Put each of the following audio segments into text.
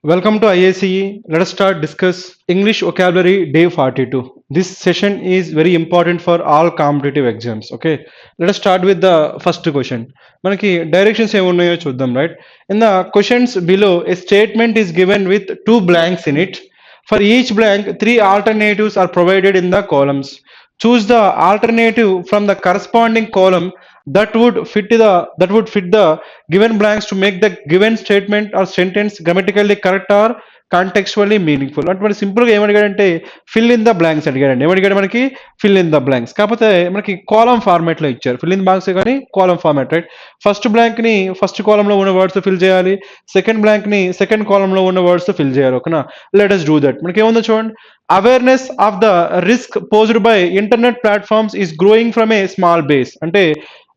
Welcome to IACE. Let us start discuss English vocabulary day 42. This session is very important for all competitive exams. Okay, let us start with the first question. మనకి directions ఏమున్నాయో చూద్దాం, right? In the questions below, a statement is given with two blanks in it. For each blank, three alternatives are provided in the columns. Choose the alternative from the corresponding column that would fit the given blanks to make the given statement or sentence grammatically correct or contextually meaningful. అంటే మనకి సింపుల్గా ఏమడిగాడంటే fill in the blanks అడిగాడండి. ఏమడిగాడు మనకి fill in the blanks, కాకపోతే మనకి కాలం ఫార్మాట్లో ఇచ్చారు. ఫిల్ ఇన్ బ్లాంక్స్ కానీ కాలం ఫార్మాట్, రైట్? ఫస్ట్ బ్లాంక్ని ఫస్ట్ కాలంలో ఉన్న వర్డ్స్ ఫిల్ చేయాలి, సెకండ్ బ్లాంక్ని సెకండ్ కాలంలో ఉన్న వర్డ్స్ ఫిల్ చేయాలి. ఓకేనా, లెట్ us డూ దట్. మనకి ఏముందో చూడండి. Awareness of the risk posed by internet platforms is growing from a small base. అంటే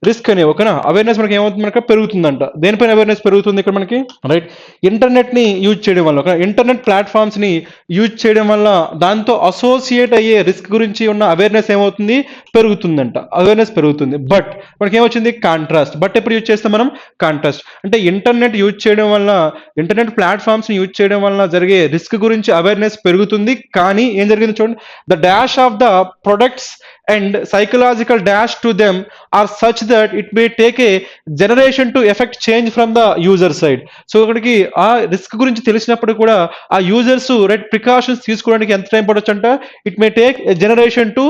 రిస్క్ అనే ఓకేనా అవేర్నెస్ మనకి ఏమవుతుంది, మనకి పెరుగుతుందంట. దేనిపైన అవేర్నెస్ పెరుగుతుంది ఇక్కడ మనకి, రైట్? ఇంటర్నెట్ ని యూజ్ చేయడం వల్ల, ఒక ఇంటర్నెట్ ప్లాట్ఫామ్స్ ని యూజ్ చేయడం వల్ల దాంతో అసోసియేట్ అయ్యే రిస్క్ గురించి ఉన్న అవేర్నెస్ ఏమవుతుంది, పెరుగుతుందంట. అవేర్నెస్ పెరుగుతుంది. బట్ మనకి ఏమొచ్చింది, కాంట్రాస్ట్. బట్ ఎప్పుడు యూజ్ చేస్తాం మనం, కాంట్రాస్ట్. అంటే ఇంటర్నెట్ యూజ్ చేయడం వల్ల, ఇంటర్నెట్ ప్లాట్ఫామ్స్ ని యూజ్ చేయడం వల్ల జరిగే రిస్క్ గురించి అవేర్నెస్ పెరుగుతుంది. కానీ ఏం జరిగింది చూడండి, the dash of the products and psychological dash to them are such that it may take a generation to effect change from the user side. So ఇక్కడికి ఆ రిస్క్ గురించి తెలిసినప్పుడు కూడా ఆ యూజర్స్ రైట్ ప్రికాషన్స్ తీసుకోవడానికి ఎంత టైం పడవచ్చు అంట, it may take a generation to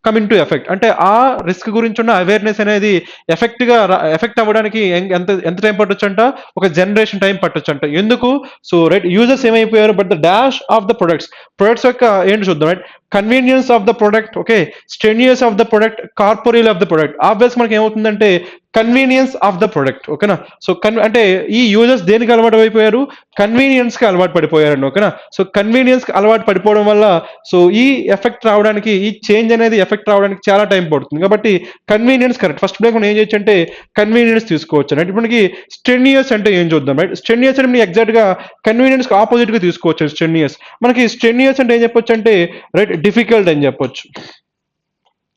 coming to effect. అంటే ఆ రిస్క్ గురించి ఉన్న అవేర్నెస్ అనేది ఎఫెక్ట్ అవ్వడానికి ఎంత ఎంత టైం పట్టొచ్చు అంట, ఒక జనరేషన్ టైం పట్టొచ్చు అంట. ఎందుకు? సో రైట్ యూజర్స్ ఏమైపోయారు, but the dash of the products యొక్క ఏంటి చూద్దాం, right? Convenience of the product, okay, tenuous of the product, corporeal of the product. Obvious మనకి ఏమవుతుందంటే కన్వీనియన్స్ ఆఫ్ ద ప్రొడక్ట్. ఓకేనా, సో అంటే ఈ యూజర్స్ దేనికి అలవాటు అయిపోయారు, కన్వీనియన్స్ కి అలవాటు పడిపోయారండి. ఓకేనా, సో కన్వీనియన్స్ కి అలవాటు పడిపోవడం వల్ల సో ఈ ఎఫెక్ట్ రావడానికి, ఈ చేంజ్ అనేది ఎఫెక్ట్ రావడానికి చాలా టైం పడుతుంది. కాబట్టి కన్వీనియన్స్ కరెక్ట్. ఫస్ట్ బ్లాక్ మనం ఏం చేయొచ్చు అంటే కన్వీనియన్స్ తీసుకోవచ్చు. అంటే ఇప్పుడు మనకి స్టెన్యూస్ అంటే ఏం చూద్దాం, రైట్? స్టెన్యూస్ అంటే మనకి ఎగ్జాక్ట్ గా కన్వీనియన్స్ కి ఆపోజిట్ గా తీసుకోవచ్చు. స్టెన్యూస్ మనకి స్టెన్యూస్ అంటే ఏం చెప్పొచ్చు అంటే రైట్ డిఫికల్ట్ అని చెప్పొచ్చు.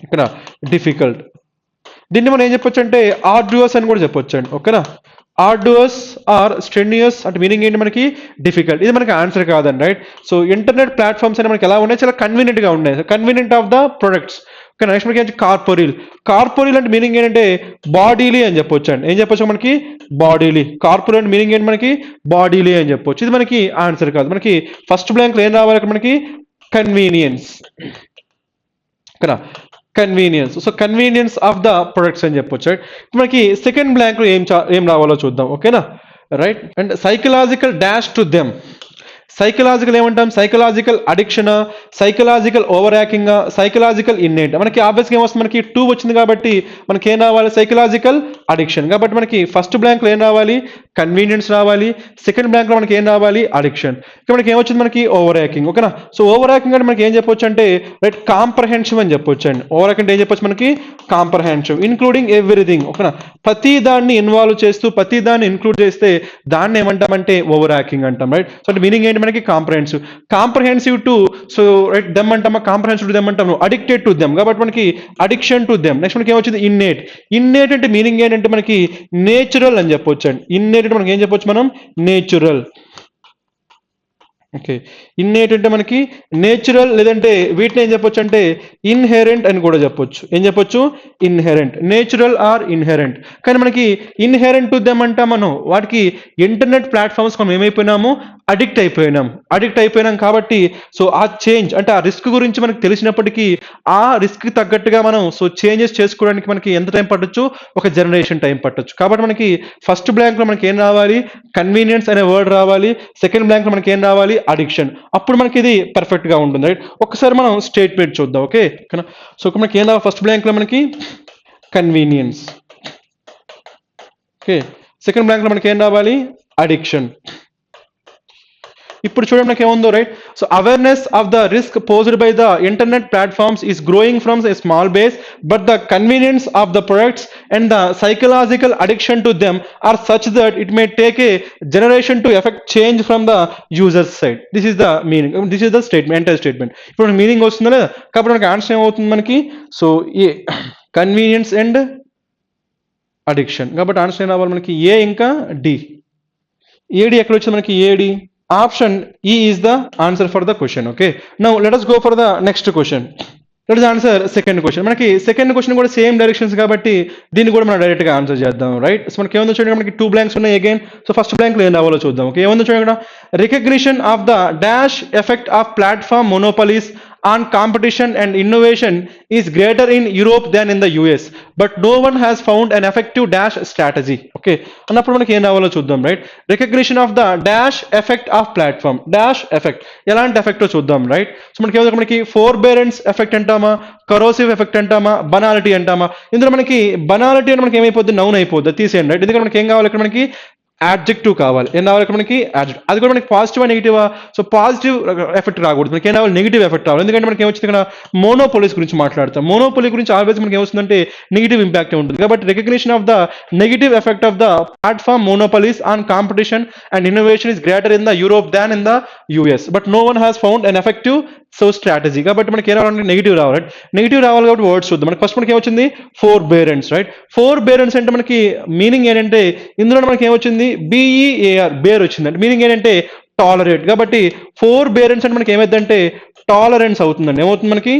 ఇక్కడ డిఫికల్ట్, దీన్ని మనం ఏం చెప్పొచ్చు అంటే ఆర్డ్యూస్ అని కూడా చెప్పొచ్చు అండి. ఓకేనా, ఆర్డ్యూస్ ఆర్ స్ట్రెన్యూస్ అంటే మీనింగ్ ఏంటి మనకి, డిఫికల్ట్. ఇది మనకి ఆన్సర్ కాదండి, రైట్? సో ఇంటర్నెట్ ప్లాట్ఫామ్స్ అని మనకి ఎలా ఉన్నాయి, చాలా కన్వీనియంట్ గా ఉన్నాయి. Convenient of the products. Okay, next మనకి కార్పొరియల్. కార్పొరియల్ అంటే మీనింగ్ ఏంటంటే బాడీలీ అని చెప్పొచ్చు అండి. ఏం చెప్పొచ్చు మనకి, బాడీలీ. కార్పొరియల్ అంటే మీనింగ్ ఏంటి మనకి, బాడీలీ అని చెప్పొచ్చు. ఇది మనకి ఆన్సర్ కాదు. మనకి ఫస్ట్ బ్లాంక్ లో ఏం రావాలి ఇక్కడ మనకి, కన్వీనియన్స్. ఓకేనా, convenience. So convenience of the products అని చెప్పొచ్చు. మనకి సెకండ్ బ్లాంక్ లో ఏం రావాలో చూద్దాం. ఓకేనా, right? And psychological dash to them. Psychological ఏమంటాం, psychological addiction, psychological over yakking, psychological innate. మనకి ఆబ్వియస్గా ఏమొస్తుంది, మనకి 2 వచ్చింది కాబట్టి మనకి ఏం రావాలి, సైకలాజికల్ అడిక్షన్. కాబట్టి మనకి ఫస్ట్ బ్లాంక్ లో ఏం రావాలి, కన్వీనియన్స్ రావాలి. సెకండ్ బ్లాంక్ లో మనకి ఏం రావాలి, అడిక్షన్. ఇక్కడ మనకి ఏమొచ్చింది, మనకి ఓవర్ యాకింగ్. ఓకేనా, సో ఓవర్ యాకింగ్ అంటే మనకి ఏం చెప్పొచ్చు అంటే రైట్ కాంప్రహెన్సివ్ అని చెప్పొచ్చు అండి. ఓవర్ యాకింగ్ ఏం చెప్పొచ్చు మనకి, కాంప్రహెన్సివ్, ఇన్క్లూడింగ్ ఎవ్రీథింగ్. ఓకేనా, ప్రతి దాన్ని ఇన్వాల్వ్ చేస్తూ ప్రతి దాన్ని ఇన్క్లూడ్ చేస్తే దాన్ని ఏమంటామంటే ఓవర్ యాకింగ్ అంటాం, రైట్? సో అంటే మీనింగ్ ఏంటి మనకి, comprehensive to so right them అంటామా, కాంప్రహెన్సివ్ టు దెమ్ అంటాము, అడిక్టెడ్ టు దెమ్. కాబట్టి మనకి అడిక్షన్ టు దెమ్. నెక్స్ట్ మనకి ఏమొచ్చింది, ఇన్నేట్ అంటే మీనింగ్ ఏంటంటే మనకి నేచురల్ అని చెప్పొచ్చు అండి. ఇన్నేట్ అంటే మనకి ఏం చెప్పొచ్చు మనం, నేచురల్. ఓకే, ఇన్నేట్ అంటే మనకి నేచురల్, లేదంటే వీటిని ఏం చెప్పొచ్చు అంటే ఇన్హెరెంట్ అని కూడా చెప్పొచ్చు. ఏం చెప్పొచ్చు, ఇన్హెరెంట్. Natural are inherent. కానీ మనకి ఇన్హెరెంట్ టు దెమ్ అంటా మనం వాటికి ఇంటర్నెట్ ప్లాట్ఫామ్స్ మనం ఏమైపోయినాము, అడిక్ట్ అయిపోయినాం కాబట్టి సో ఆ చేంజ్ అంటే ఆ రిస్క్ గురించి మనకు తెలిసినప్పటికీ ఆ రిస్క్ తగ్గట్టుగా మనం సో చేంజెస్ చేసుకోవడానికి మనకి ఎంత టైం పట్టొచ్చు, ఒక జనరేషన్ టైం పట్టొచ్చు. కాబట్టి మనకి ఫస్ట్ బ్లాంక్ లో మనకి ఏం రావాలి, కన్వీనియన్స్ అనే వర్డ్ రావాలి. సెకండ్ బ్లాంక్ లో మనకి ఏం రావాలి, అడిక్షన్. అప్పుడు మనకి ఇది పర్ఫెక్ట్ గా ఉంటుంది, రైట్? ఒకసారి మనం స్టేట్మెంట్ చూద్దాం. ఓకే, సో మనకి ఏం రావాలి, ఫస్ట్ బ్లాంక్ లో మనకి కన్వీనియన్స్. ఓకే, సెకండ్ బ్లాంక్ లో మనకి ఏం రావాలి, అడిక్షన్. ఇప్పుడు చూడండి మనకి ఏముందో, right? So awareness of the risk posed by the internet platforms is growing from a small base but the convenience of the products and the psychological addiction to them are such that it may take a generation to effect change from the users side. This is the meaning, this is the statement, entire statement. ఇప్పుడు meaning వస్తుందా లేదా? కాబట్టి మనకి answer ఏమవుతుంది మనకి, so a convenience and addiction. కాబట్టి answer ఏం రావాలి మనకి, ఏ ఇంకా డి. ఏడి ఎక్కడ వచ్చింది మనకి, AD Option E is the answer for the question. Okay, now let us go for the next question. Let us answer second question. మనకి second question కూడా సేమ్ డైరెక్షన్స్ కాబట్టి దీన్ని కూడా మనం డైరెక్ట్ గా ఆన్సర్ చేద్దాం, రైట్? సో మనకి ఏముందో చూడండి, మనకి 2 బ్లాంక్స్ ఉన్నాయి అగైన్. సో ఫస్ట్ బ్లాంక్ లో ఏం రావాలో చూద్దాం. ఓకే, ఏముందో చూడండి ఇక్కడ, recognition of the dash effect of platform monopolies on competition and innovation is greater in Europe than in the US, but no one has found an effective dash strategy. Okay, అన్నప్పుడు మనకి ఏం రావాలో చూద్దాం, right? Recognition of the dash effect of platform, dash effect ఎలాంటి effect చూద్దాం, right? So మనకి ఏమో మనకి ఫోర్బేరెన్స్ ఎఫెక్ట్ అంటామా, కరోసివ్ ఎఫెక్ట్ అంటామా, బనాలిటీ అంటామా? ఇందులో మనకి బనాలిటీ అని మనకి ఏమైపోద్ది, నౌన్ అయిపోద్ది, తీసేయండి, రైట్? ఎందుకంటే మనకి ఏం కావాలి ఇక్కడ, మనకి యాడ్జెక్టివ్ కావాలి. ఏం రావాలి ఇక్కడ మనకి, యాడ్జెక్టివ్. అది కూడా మనకి పాజిటివా నెగిటివా? సో పాజిటివ్ ఎఫెక్ట్ రాకూడదు, మనకి ఏం రావాలి, నెగిటివ్ ఎఫెక్ట్ రావాలి. ఎందుకంటే మనకి ఏమొచ్చింది ఇక్కడ, మోనోపోలీస్ గురించి మాట్లాడతాం. మోనోపోలీ గురించి ఆల్వేస్ మనకి ఏమొస్తుందంటే నెగిటివ్ ఇంపాక్ట్ ఉంటుంది. కాబట్టి recognition of the negative effect of the platform monopolies on competition and innovation is greater in the Europe than in the US, but no one has found an effective so strategy. కాబట్టి మనకి ఏం రావాలంటే negative రావాలి, right? Negative రావాలి కాబట్టి words చూద్దాం. మనకి first మనకి ఏమొచ్చింది, ఫోర్ బేరెన్స్, రైట్? ఫోర్ బేరెన్స్ అంటే మనకి మీనింగ్ ఏంటంటే, ఇందులో మనకి ఏమొచ్చింది, బిఈఏఆర్, బేర్ వచ్చింది అంటే మీనింగ్ ఏంటంటే టాలరేట్. కాబట్టి ఫోర్ బేరెన్స్ అంటే మనకి ఏమైందంటే టాలరెన్స్ అవుతుందండి. ఏమవుతుంది మనకి,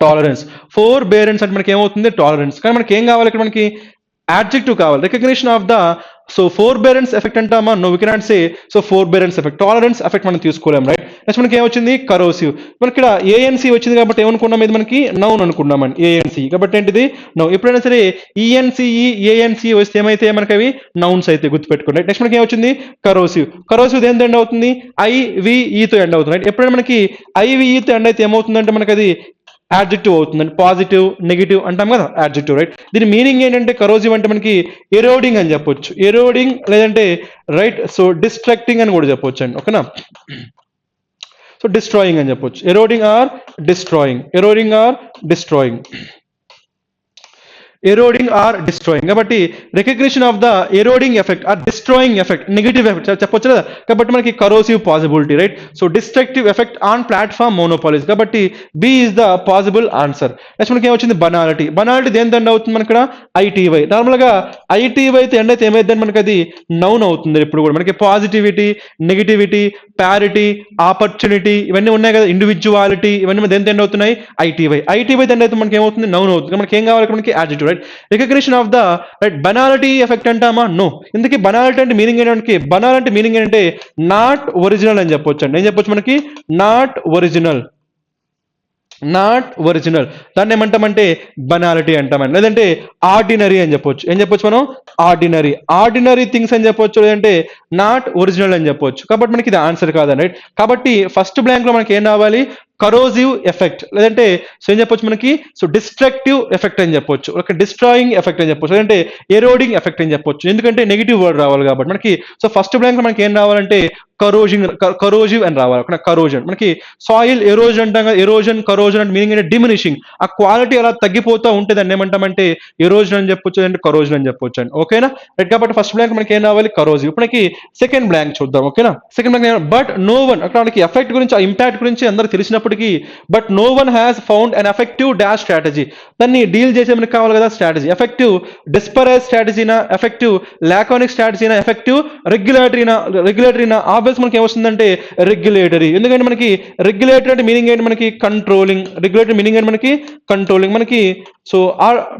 టాలరెన్స్. ఫోర్ బేరెన్స్ అంటే మనకి ఏమవుతుంది, టాలరెన్స్. కానీ మనకి ఏం కావాలి ఇక్కడ, మనకి యాడ్జెక్టివ్ కావాలి. Recognition of the, so forbearance effect అంటామా, no we cannot say. So forbearance effect, tolerance effect మనం తీసుకోలేం, రైట్? నెక్స్ట్ మనకి ఏమొచ్చింది, కరోసివ్. మనకి ఇక్కడ ఏఎన్సీ వచ్చింది కాబట్టి ఏమనుకున్నాం, ఇది మనకి నౌన్ అనుకున్నామని, ఏఎన్సీ. కాబట్టి ఏంటిది, నౌ. ఎప్పుడైనా సరే ఈఎన్సీఈ ఏఎన్సీ వస్తే ఏమైతే మనకి అవి నౌన్స్ అయితే గుర్తుపెట్టుకోండి. నెక్స్ట్ మనకి ఏమొచ్చింది, కరోసివ్. కరోసివ్ దేంతో ఎండ్ అవుతుంది, ఐవిఈతో ఎండ్ అవుతుంది, రైట్? ఎప్పుడైనా మనకి ఐవిఈతో ఎండ్ అయితే ఏమవుతుందంటే మనకి అది యాడ్జెక్టివ్ అవుతుందండి. పాజిటివ్ నెగిటివ్ అంటాం కదా, యాడ్జెక్టివ్, రైట్? దీని మీనింగ్ ఏంటంటే, కరోజివ్ అంటే మనకి ఎరోడింగ్ అని చెప్పొచ్చు, ఎరోడింగ్, లేదంటే రైట్, సో డిస్ట్రాక్టింగ్ అని కూడా చెప్పొచ్చు అండి. ఓకేనా? సో డిస్ట్రాయింగ్ అని చెప్పొచ్చు, eroding or destroying, eroding or destroying, eroding or destroying. కాబట్టి recognition of the eroding effect or destroying effect, negative effect చెప్పొచ్చు కదా. కాబట్టి మనకి corrosive possibility, right? So destructive effect on platform monopolies. కాబట్టి B is the possible answer. Next మనకి ఏమొచ్చింది, బనాలిటీ. బనాలిటీ దేని end అవుతుంది మనకి ఇక్కడ, ఐటీవై. నార్మల్గా ఐటీవై అయితే ఎండ్ అయితే ఏమైందని మనకి అది నౌన్ అవుతుంది. ఇప్పుడు కూడా మనకి పాజిటివిటీ, నెగిటివిటీ, ప్యారిటీ, ఆపర్చునిటీ ఇవన్నీ ఉన్నాయి కదా, ఇండివిజువాలిటీ, ఇవన్నీ దేని ఎండ్ అవుతున్నాయి, ఐటీవై. ఐటీవై ఎండ్ అయితే మనకి ఏమవుతుంది, నౌన్ అవుతుంది. మనకి ఏం కావాలి, మనకి adjective, right? Recognition of the, right, banality effect అంటామా, నో. ఇందుకే బనాలిటీ అంటే మీనింగ్ ఏంటంటే, బనాల్ అంటే మీనింగ్ ఏంటంటే నాట్ ఒరిజినల్ అని చెప్పొచ్చు అండి. ఏం చెప్పొచ్చు మనకి, నాట్ ఒరిజినల్, నాట్ ఒరిజినల్. దాన్ని ఏమంటామంటే బనాలిటీ అంటామండి. లేదంటే ఆర్డినరీ అని చెప్పొచ్చు. ఏం చెప్పొచ్చు మనం, ఆర్డినరీ, ఆర్డినరీ థింగ్స్ అని చెప్పొచ్చు, లేదంటే నాట్ ఒరిజినల్ అని చెప్పొచ్చు. కాబట్టి మనకి ఇది ఆన్సర్ కాదండి, రైట్? కాబట్టి ఫస్ట్ బ్లాంక్ లో మనకి ఏం రావాలి, కరోజివ్ ఎఫెక్ట్, లేదంటే సో ఏం చెప్పొచ్చు మనకి, సో డిస్ట్రక్టివ్ ఎఫెక్ట్ అని చెప్పొచ్చు, ఓకే, డిస్ట్రాయింగ్ ఎఫెక్ట్ అని చెప్పొచ్చు, లేదంటే ఎరోడింగ్ ఎఫెక్ట్ అని చెప్పొచ్చు. ఎందుకంటే నెగిటివ్ వర్డ్ రావాలి కాబట్టి మనకి. సో ఫస్ట్ బ్లాంక్ లో మనకి ఏం రావాలంటే కరోజింగ్, కరోజివ్ అని రావాలి. అక్కడ కరోజన్, మనకి సాయిల్ ఎరోజన్ అంటాం కదా, ఎరోజన్ కరోజన్ అంటే మీనింగ్ అంటే డిమినిషింగ్, ఆ క్వాలిటీ అలా తగ్గిపోతూ ఉంటుంది, దాన్ని ఏమంటామంటే ఎరోజన్ అని చెప్పొచ్చు, అంటే కరోజన్ అని చెప్పొచ్చు అండి. ఓకేనా, రైట్? కాబట్టి ఫస్ట్ బ్లాంక్ మనకి ఏం రావాలి, కరోజివ్. ఇప్పుడు మనకి సెకండ్ బ్లాంక్ చూద్దాం. ఓకేనా, second blank, but no one. అక్కడ మనకి ఎఫెక్ట్ గురించి, ఆ ఇంపాక్ట్ గురించి అందరూ తెలిసినప్పటికీ, but no one has found an effective dash strategy. దాన్ని డీల్ చేసే మనకి కావాలి కదా స్ట్రాటజీ. ఎఫెక్టివ్ డిస్పరైజ్ స్ట్రాటజీనా, ఎఫెక్టివ్ లాకోనిక్ స్ట్రాటజీనా, ఎఫెక్టివ్ రెగ్యులేటరీనా, రెగ్యులేటరీనా? ఆబ్వియస్ మనకి ఏమొస్తుందంటే రెగ్యులేటరీ. ఎందుకంటే మనకి రెగ్యులేటరీ అంటే మీనింగ్ ఏంటి, మనకి కంట్రోలింగ్. రెగ్యులేటరీ మీనింగ్ ఏంటి, మనకి కంట్రోలింగ్. మనకి సో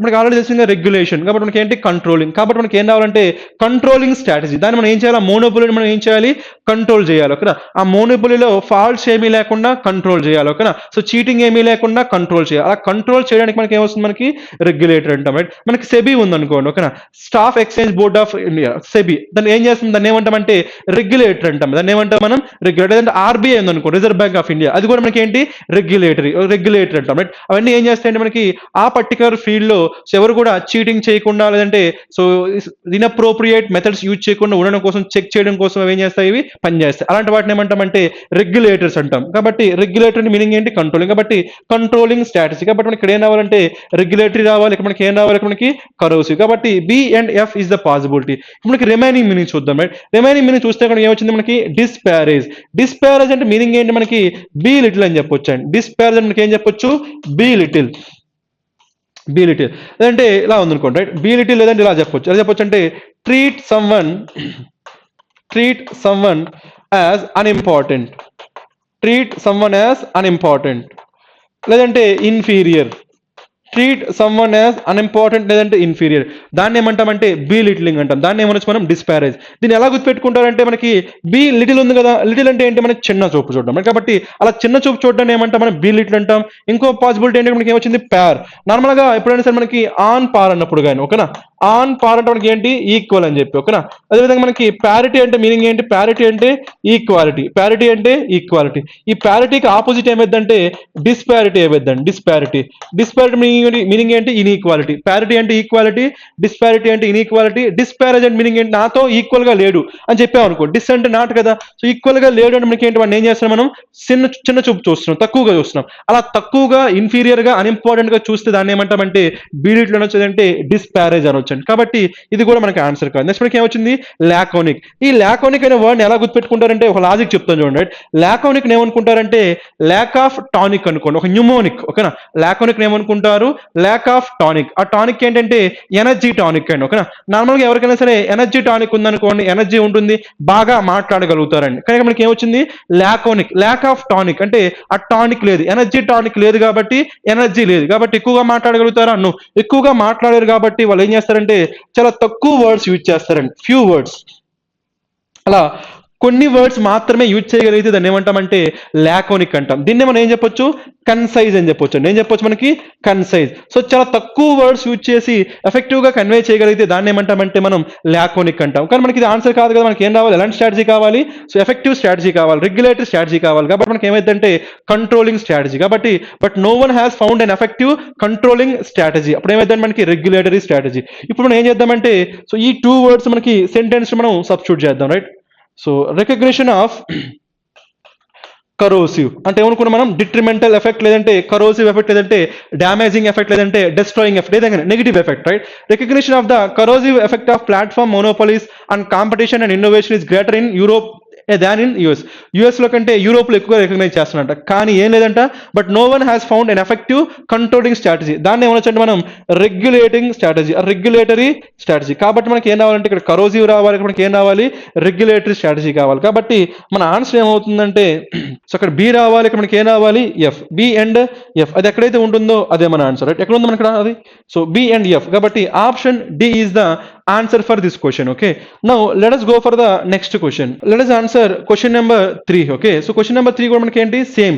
మనకి ఆల్రెడీ తెలిసింది రెగ్యులేషన్, కాబట్టి మనకి ఏంటి, కంట్రోలింగ్. కాబట్టి మనకి ఏం రావాలంటే కంట్రోలింగ్ స్ట్రాటజీ. దాన్ని మనం ఏం చేయాలి, ఆ మోనోపోలీని మనం ఏం చేయాలి, కంట్రోల్ చేయాలి. ఓకేనా, ఆ మోనోపోలీలో ఫాల్ట్స్ ఏమీ లేకుండా కంట్రోల్ చేయాలి. ఓకేనా, సో చీటింగ్ ఏమీ లేకుండా కంట్రోల్ చేయాలి. అలా కంట్రోల్ చేయడానికి మనకి ఏమొస్తుంది, మనకి రెగ్యులేటర్ అంటాం, రైట్? మనకి సెబీ ఉందనుకోండి, ఓకేనా, staff exchange board of India, SEBI. దాన్ని ఏం చేస్తుంది, దాన్ని ఏమంటామంటే రెగ్యులేటర్ అంటాం. దాన్ని ఏమంటాం మనం, రెగ్యులేటర్. అంటే ఆర్బీఐ ఉందనుకో, రిజర్వ్ బ్యాంక్ ఆఫ్ ఇండియా, అది కూడా మనకి ఏంటి, రెగ్యులేటరీ, రెగ్యులేటర్ అంటాం, రైట్? అవన్నీ ఏం చేస్తాయంటే మనకి ఆ పర్టికులర్ ఫీల్డ్ లో సో ఎవరు కూడా చీటింగ్ చేయకుండా, లేదంటే సో ఇన్అప్రోప్రియేట్ మెథడ్స్ యూజ్ చేయకుండా ఉండడం కోసం, చెక్ చేయడం కోసం అవి ఏం చేస్తాయి, ఇవి పనిచేస్తాయి. అలాంటి వాటిని ఏమంటామంటే రెగ్యులేటర్స్ అంటాం. కాబట్టి రెగ్యులేటర్ మీనింగ్ ఏంటి, కంట్రోలింగ్. కాబట్టి కంట్రోలింగ్ స్ట్రాటజీ. కాబట్టి మనకి ఇక్కడ ఏం రావాలంటే రెగ్యులేటరీ రావాలి, ఇక్కడ మనకి ఏం రావాలి, ఇక్కడ మనకి కరోసివ్. కాబట్టి B and F is the possibility. మనకి రిమైనింగ్ మీనింగ్ చూద్దాం, రైట్? రిమైనింగ్ మీనింగ్ చూస్తే ఇక్కడ ఏమొచ్చింది, మనకి డిస్పారేజ్. డిస్పారేజ్ అంటే మీనింగ్ ఏంటి, మనకి బీ లిటిల్ అని చెప్పొచ్చు అండి. డిస్పారేజ్ అంటే మనకి ఏం చెప్పొచ్చు, బీ లిటిల్, బీ లిటిల్. లేదంటే ఇలా ఉందనుకోండి, రైట్? బీ లిటిల్ లేదంటే ఇలా చెప్పొచ్చు. ఎలా చెప్పొచ్చు అంటే treat someone, treat someone as unimportant, treat someone as unimportant, లేదంటే inferior, treat someone as unimportant లేదంటే ఇన్ఫీరియర్, దాన్ని ఏమంటామంటే బీ లిటిలింగ్ అంటాం. దాన్ని ఏమనొచ్చు మనం డిస్పారేజ్. దీన్ని ఎలా గుర్తుపెట్టుకుంటారంటే మనకి బీ లిటిల్ ఉంది కదా, లిటిల్ అంటే ఏంటి మనకి చిన్న చూపు చూడడం, కాబట్టి అలా చిన్న చూపు చూడడం ఏమంటాం మనం బీ లిటిల్ అంటాం. ఇంకో పాసిబిలిటీ ఏంటంటే మనకి ఏమొచ్చింది ప్యార్. నార్మల్గా ఎప్పుడైనా సరే మనకి ఆన్ పార్ అన్నప్పుడు కానీ ఓకేనా, ఆన్ పార్ అంటే మనకి ఏంటి ఈక్వల్ అని చెప్పి ఓకేనా. అదేవిధంగా మనకి ప్యారిటీ అంటే మీనింగ్ ఏంటి, ప్యారిటీ అంటే ఈక్వాలిటీ, ప్యారిటీ అంటే ఈక్వాలిటీ. ఈ ప్యారిటీకి ఆపోజిట్ ఏమైందంటే డిస్పారిటీ అయిపోద్దండి, డిస్పారిటీ. డిస్పారిటీ మీనింగ్ ఏంటి ఇన్ఈక్వాలిటీ, ప్యారిటీ అంటే ఈక్వాలిటీ, డిస్పారిటీ అంటే ఇన్ఈక్వాలిటీ. డిస్పారేజ్ అంటే మీనింగ్ ఏంటి నాతో ఈక్వల్ గా లేడు అని చెప్పాం అనుకో, డిస్ అంటే నాట్ కదా, సో ఈక్వల్ గా లేడు అంటే మనకి ఏంటి వాడిని ఏం చేస్తున్నాం మనం చిన్న చిన్న చూపు చూస్తున్నాం, తక్కువగా చూస్తున్నాం. అలా తక్కువగా ఇన్ఫీరియర్ గా అన్ఇంపార్టెంట్ గా చూస్తే దాన్ని ఏమంటామంటే బీడిట్లో అనొచ్చంటే డిస్పారేజ్ అనొచ్చండి. కాబట్టి ఇది కూడా మనకి ఆన్సర్ కాదు. నెక్స్ట్ మనకి ఏమొచ్చింది లాకోనిక్. ఈ లాకోనిక్ అనే వర్డ్ ఎలా గుర్తుపెట్టుకుంటారంటే ఒక లాజిక్ చెప్తాను చూడండి. లాకోనిక్ ఏమనుకుంటారంటే ల్యాక్ ఆఫ్ టానిక్ అనుకోండి, ఒక న్యూమోనిక్ ఓకేనా. లాకోనిక్ ఏమనుకుంటారు ల్యాక్ ఆఫ్ టానిక్. ఆ టానిక్ ఏంటంటే ఎనర్జీ టానిక్ అండి ఓకేనా. నార్మల్గా ఎవరికైనా సరే ఎనర్జీ టానిక్ ఉందనుకోండి, ఎనర్జీ ఉంటుంది, బాగా మాట్లాడగలుగుతారండి. కానీ మనకి ఏమొచ్చింది లాకోనిక్, ల్యాక్ ఆఫ్ టానిక్ అంటే ఆ టానిక్ లేదు, ఎనర్జీ టానిక్ లేదు కాబట్టి ఎనర్జీ లేదు కాబట్టి ఎక్కువగా మాట్లాడగలుగుతారా, నువ్వు ఎక్కువగా మాట్లాడారు కాబట్టి వాళ్ళు ఏం చేస్తారంటే చాలా తక్కువ వర్డ్స్ యూజ్ చేస్తారండి, ఫ్యూ వర్డ్స్. అలా కొన్ని వర్డ్స్ మాత్రమే యూజ్ చేయగలిగితే దాన్ని ఏమంటామంటే లాకోనిక్ అంటాం. దీన్ని మనం ఏం చెప్పొచ్చు కన్సైజ్ అని చెప్పొచ్చు. ఏం చెప్పొచ్చు మనకి కన్సైజ్. సో చాలా తక్కువ వర్డ్స్ యూజ్ చేసి ఎఫెక్టివ్ గా కన్వే చేయగలిగితే దాన్ని ఏమంటామంటే మనం లాకోనిక్ అంటాం. కానీ మనకి ఇది ఆన్సర్ కాదు కదా, మనకి ఏం రావాలి, ఎలాంటి స్ట్రాటజీ కావాలి, సో ఎఫెక్టివ్ స్ట్రాటజీ కావాలి, రెగ్యులేటరీ స్ట్రాటజీ కావాలి. కాబట్టి మనకి ఏమైందంటే కంట్రోలింగ్ స్ట్రాటజీ. కాబట్టి but no one has found an effective controlling strategy. అప్పుడు ఏమైందంటే మనకి రెగ్యులేటరీ స్ట్రాటజీ. ఇప్పుడు మనం ఏం చేద్దామంటే సో ఈ టూ వర్డ్స్ మనకి సెంటెన్స్ మనం సబ్స్టిట్యూట్ చేద్దాం right. So recognition of corrosive అంటే ఏమనుకున్నాం మనం డిట్రిమెంటల్ ఎఫెక్ట్ లేదంటే కరోసివ్ ఎఫెక్ట్ లేదంటే డామేజింగ్ ఎఫెక్ట్ లేదంటే డిస్ట్రాయింగ్ ఎఫెక్ట్ లేదంటే negative effect right. Recognition of the corrosive effect of platform monopolies and competition and innovation is greater in Europe than in US. యుఎస్లో కంటే యూరోప్లో ఎక్కువ రికగ్నైజ్ చేస్తున్నట్ట. కానీ ఏం లేదంట but no one has found an effective controlling strategy. దాన్ని ఏమనొచ్చంటే మనం రెగ్యులేటింగ్ స్ట్రాటజీ, రెగ్యులేటరీ స్ట్రాటజీ. కాబట్టి మనకి ఏం రావాలంటే ఇక్కడ కరోసివ్ రావాలి, మనకి ఏం రావాలి రెగ్యులేటరీ స్ట్రాటజీ కావాలి. కాబట్టి మన ఆన్సర్ ఏమవుతుందంటే సో అక్కడ బి రావాలి, ఇక్కడ మనకి ఏం రావాలి ఎఫ్, బి అండ్ ఎఫ్. అది ఎక్కడైతే ఉంటుందో అదే మన ఆన్సర్ రైట్. ఎక్కడ ఉంది మనకి అది, సో బి అండ్ ఎఫ్. కాబట్టి option D is the answer for this question. Okay, now let us go for the next question. Let us answer question number 3. Okay, so question number 3 కూడా మనకి ఏంటి same.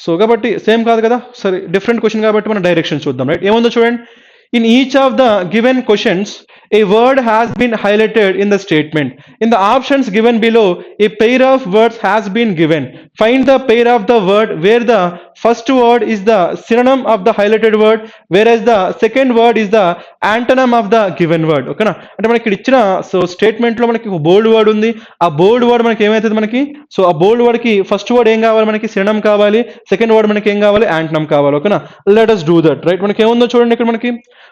So కాబట్టి same కాదు కదా, సరే different question కాబట్టి మనం direction చూద్దాం రైట్. ఏముందో చూడండి. In each of the given questions, a word has been highlighted in the statement. In the options given below, a pair of words has been given. Find the pair of the word where the first word is the synonym of the highlighted word, whereas the second word is the antonym of the given word. ఓకేనా, అంటే మనకి ఇక్కడ ఇచ్చిన so statement లో మనకి ఒక బోల్డ్ word ఉంది. ఆ బోల్డ్ వర్డ్ మనకి ఏమవుతుంది మనకి, సో ఆ బోల్డ్ వర్డ్ కి ఫస్ట్ వర్డ్ ఏం కావాలి మనకి సినోనిమ్ కావాలి, సెకండ్ వర్డ్ మనకి ఏం కావాలి యాంటోనిమ్ కావాలి. ఓకేనా, let us do that right. మనకి ఏముందో చూడండి ఇక్కడ మనకి.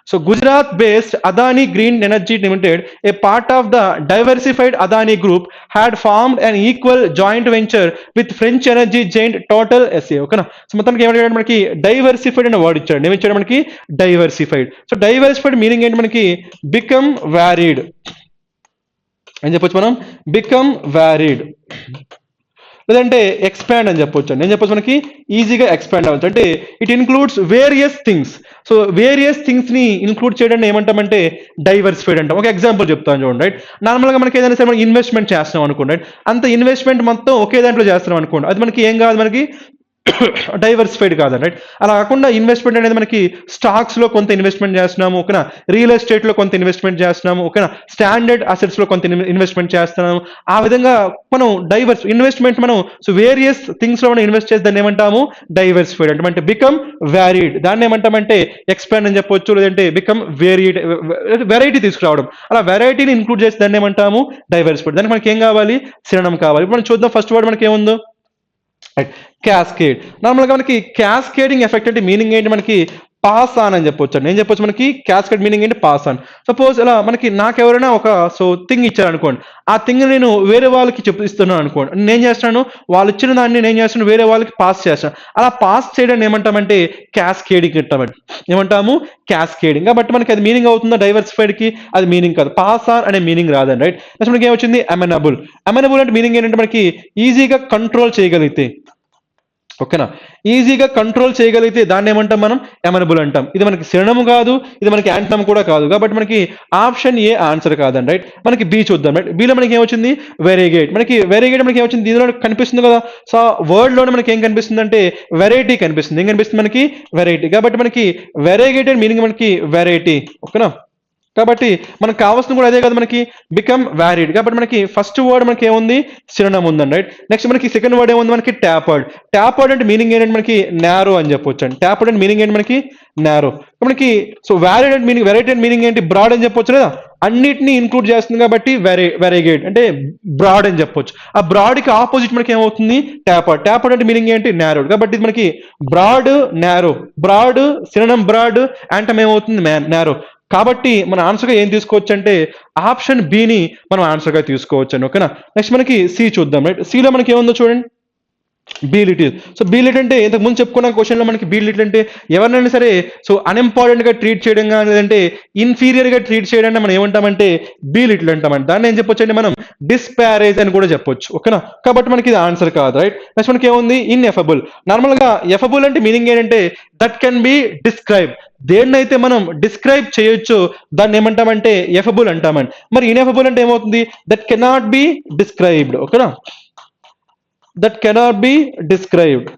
So Gujarat-based Adani Green Energy Limited, a part of the diversified Adani Group, had formed an equal joint venture with French energy giant Total SA. ఓకేనా, so మొత్తానికి ఏమంటాడు మనకి diversified అనే వర్డ్ ఇచ్చాడు. ఏమిచ్చాడు మనకి డైవర్సిఫైడ్. సో డైవర్సిఫైడ్ మీనింగ్ ఏంటి మనకి become varied అని చెప్పొచ్చు మనం, బికమ్ వ్యారీడ్ లేదంటే ఎక్స్పాండ్ అని చెప్పొచ్చు అండి. ఏం చెప్పొచ్చు మనకి ఈజీగా ఎక్స్పాండ్ అవ్వచ్చు. అంటే it includes various things. So various things ని ఇన్క్లూడ్ చేయడం ఏమంటామంటే డైవర్సిఫైడ్ అంటాం. ఒక ఎగ్జాంపుల్ చెప్తాను చూడండి రైట్. నార్మల్గా మనకి ఏదైనా సరే మనం ఇన్వెస్ట్మెంట్ చేస్తున్నాం అనుకోండి రైట్, అంత ఇన్వెస్ట్మెంట్ మొత్తం ఒకే దాంట్లో చేస్తున్నాం అనుకోండి, అది మనకి ఏం కాదు మనకి డైవర్సిఫైడ్ కాదండి రైట్. అలా కాకుండా ఇన్వెస్ట్మెంట్ అనేది మనకి స్టాక్స్ లో కొంత ఇన్వెస్ట్మెంట్ చేస్తున్నాము ఓకేనా, రియల్ ఎస్టేట్ లో కొంత ఇన్వెస్ట్మెంట్ చేస్తున్నాము ఓకేనా, స్టాండర్డ్ అసెట్స్ లో కొంత ఇన్వెస్ట్మెంట్ చేస్తున్నాము. ఆ విధంగా మనం ఇన్వెస్ట్మెంట్ మనం సో వేరియస్ థింగ్స్ లో మనం ఇన్వెస్ట్ చేసి దాన్ని ఏమంటాము డైవర్సిఫైడ్ అంటే. అంటే బికమ్ వ్యారీడ్, దాన్ని ఏమంటామంటే ఎక్స్పాండ్ అని చెప్పొచ్చు, లేదంటే బికమ్ వేరియడ్, వెరైటీ తీసుకురావడం. అలా వెరైటీని ఇంక్లూడ్ చేసి దాన్ని ఏమంటాము డైవర్సిఫైడ్. దానికి మనకి ఏం కావాలి సినోనిమ్ కావాలి. ఇప్పుడు మనం చూద్దాం ఫస్ట్ వర్డ్ మనకి ఏముందో క్యాస్కేడ్. నార్మల్గా మనకి క్యాస్కేడింగ్ ఎఫెక్ట్ అంటే మీనింగ్ ఏంటి మనకి పాస్ ఆన్ అని చెప్పొచ్చు అండి. ఏం చెప్పొచ్చు మనకి క్యాస్కేడ్ మీనింగ్ ఏంటి పాస్ ఆన్. సపోజ్ ఇలా మనకి నాకెవరైనా ఒక థింగ్ ఇచ్చారు అనుకోండి, ఆ థింగ్ నేను వేరే వాళ్ళకి ఇస్తున్నాను అనుకోండి, నేను చేస్తాను వాళ్ళు ఇచ్చిన దాన్ని నేను చేస్తాను వేరే వాళ్ళకి పాస్ చేస్తాను. అలా పాస్ చేయడాన్ని ఏమంటామంటే క్యాస్కేడింగ్ అంటామండి. ఏమంటాము క్యాస్కేడింగ్. కాబట్టి మనకి అది మీనింగ్ అవుతుందా డైవర్సిఫైడ్ కి? అది మీనింగ్ కాదు. పాస్ ఆన్ అనే మీనింగ్ రాదండి. రైట్. నెక్స్ట్ మనకి ఏమొచ్చింది అమెనబుల్. అమెనబుల్ అంటే మీనింగ్ ఏంటంటే మనకి ఈజీగా కంట్రోల్ చేయగలిగితే, ఓకేనా, ఈజీగా కంట్రోల్ చేయగలిగితే దాన్ని ఏమంటాం మనం ఎమనబుల్ అంటాం. ఇది మనకి సినోనిమ్ కాదు, ఇది మనకి యాంటమ్ కూడా కాదు. కాబట్టి మనకి ఆప్షన్ ఏ ఆన్సర్ కాదండి. రైట్. మనకి బి చూద్దాం. రైట్. బిలో మనకి ఏమొచ్చింది వెరీగేట్. మనకి వెరీగేట్ మనకి ఏమొచ్చింది దీనిలో కనిపిస్తుంది కదా. సో వర్డ్ లోనే మనకి ఏం కనిపిస్తుంది అంటే వెరైటీ కనిపిస్తుంది. ఏం కనిపిస్తుంది మనకి వెరైటీ. కాబట్టి మనకి వెరీగేటెడ్ మీనింగ్ మనకి వెరైటీ. ఓకేనా. కాబట్టి మనకు కావాల్సింది కూడా అదే కదా మనకి బికమ్ వ్యారీడ్. కాబట్టి మనకి ఫస్ట్ వర్డ్ మనకి ఏముంది సినోనిమ్ ఉందండి. రైట్. నెక్స్ట్ మనకి సెకండ్ వర్డ్ ఏముంది మనకి ట్యాపర్డ్. ట్యాపర్డ్ అంటే మీనింగ్ ఏంటంటే మనకి నారో అని చెప్పొచ్చు అండి. ట్యాపర్డ్ అంటే మీనింగ్ ఏంటి మనకి నారో. మనకి సో వ్యారీడ్ అంటే మీనింగ్ వెరైటీ అంటే మీనింగ్ ఏంటి బ్రాడ్ అని చెప్పొచ్చు కదా. అన్నిటిని ఇంక్లూడ్ చేస్తుంది కాబట్టి వెరీగేట్ అంటే బ్రాడ్ అని చెప్పొచ్చు. ఆ బ్రాడ్ కి ఆపోజిట్ మనకి ఏమవుతుంది ట్యాపర్డ్. ట్యాపర్డ్ అంటే మీనింగ్ ఏంటి నారోడ్. కాబట్టి ఇది మనకి broad narrow. Broad synonym broad, antonym ఏమవుతుంది నారో. కాబట్టి మన ఆన్సర్గా ఏం తీసుకోవచ్చు అంటే ఆప్షన్ బిని మనం ఆన్సర్గా తీసుకోవచ్చు అండి. ఓకేనా. నెక్స్ట్ మనకి సి చూద్దాం. రైట్. సిలో మనకి ఏముందో చూడండి belittle. So belittle అంటే ఇంతకు ముందు చెప్పుకున్న క్వశ్చన్లో మనకి బీ లిటిల్ అంటే ఎవరినైనా సరే సో అన్ఇంపార్టెంట్ గా ట్రీట్ చేయడం కానీ లేదంటే ఇన్ఫీరియర్ గా ట్రీట్ చేయడాన్ని మనం ఏమంటామంటే బీ లిటిల్ అంటామండి. దాన్ని ఏం చెప్పొచ్చు అంటే మనం డిస్పారేజ్ అని కూడా చెప్పొచ్చు. ఓకేనా. కాబట్టి మనకి ఇది ఆన్సర్ కాదు. రైట్. నెక్స్ట్ మనకి ఏముంది ఇన్ఎఫబుల్. నార్మల్ గా ఎఫబుల్ అంటే మీనింగ్ ఏంటంటే దట్ కెన్ బి డిస్క్రైబ్. దేన్నైతే మనం డిస్క్రైబ్ చేయొచ్చు దాన్ని ఏమంటామంటే ఎఫబుల్ అంటామండి. మరి ఇన్ఎఫబుల్ అంటే ఏమవుతుంది దట్ కెనాట్ బి డిస్క్రైబ్డ్. ఓకేనా. That cannot be described.